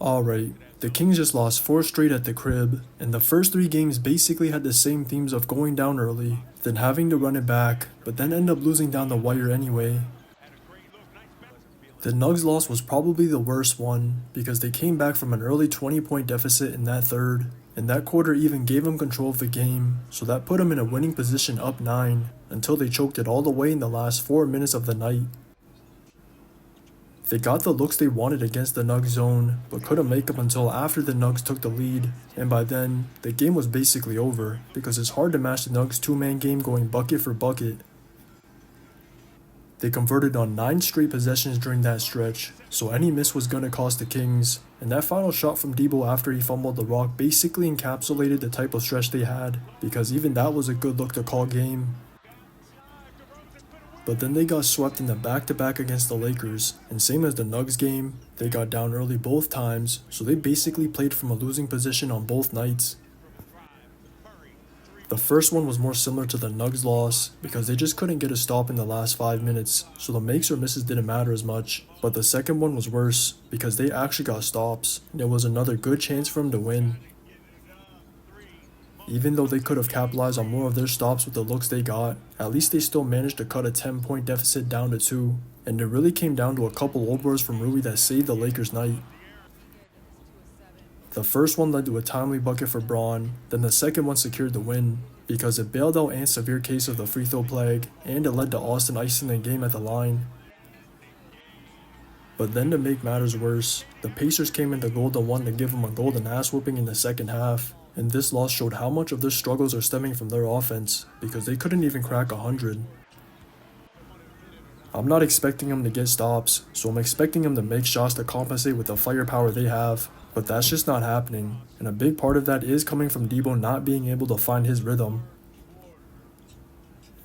Alright, the Kings just lost 4 straight at the crib, and the first 3 games basically had the same themes of going down early, then having to run it back, but then end up losing down the wire anyway. The Nugs loss was probably the worst one, because they came back from an early 20-point deficit in that third, and that quarter even gave them control of the game, so that put them in a winning position up 9, until they choked it all the way in the last 4 minutes of the night. They got the looks they wanted against the Nugs zone, but couldn't make up until after the Nugs took the lead, and by then, the game was basically over, because it's hard to match the Nugs 2-man game going bucket for bucket. They converted on 9 straight possessions during that stretch, so any miss was gonna cost the Kings, and that final shot from Debo after he fumbled the rock basically encapsulated the type of stretch they had, because even that was a good look to call game. But then they got swept in the back-to-back against the Lakers, and same as the Nugs game, they got down early both times, so they basically played from a losing position on both nights. The first one was more similar to the Nugs loss, because they just couldn't get a stop in the last 5 minutes, so the makes or misses didn't matter as much. But the second one was worse, because they actually got stops, and it was another good chance for them to win. Even though they could have capitalized on more of their stops with the looks they got, at least they still managed to cut a 10-point deficit down to 2, and it really came down to a couple old boards from Rui that saved the Lakers' night. The first one led to a timely bucket for Braun, then the second one secured the win, because it bailed out Ant's severe case of the free throw plague, and it led to Austin icing the game at the line. But then to make matters worse, the Pacers came into Golden 1 to give them a golden ass whooping in the second half, and this loss showed how much of their struggles are stemming from their offense, because they couldn't even crack 100. I'm not expecting them to get stops, so I'm expecting them to make shots to compensate with the firepower they have, but that's just not happening, and a big part of that is coming from Debo not being able to find his rhythm.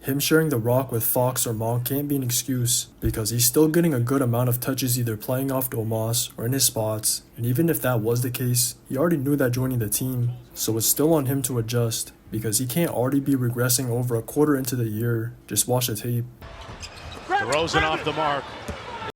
Him sharing the rock with Fox or Monk can't be an excuse, because he's still getting a good amount of touches either playing off Domas or in his spots, and even if that was the case, he already knew that joining the team, so it's still on him to adjust, because he can't already be regressing over a quarter into the year. Just watch the tape. DeRozan off the mark.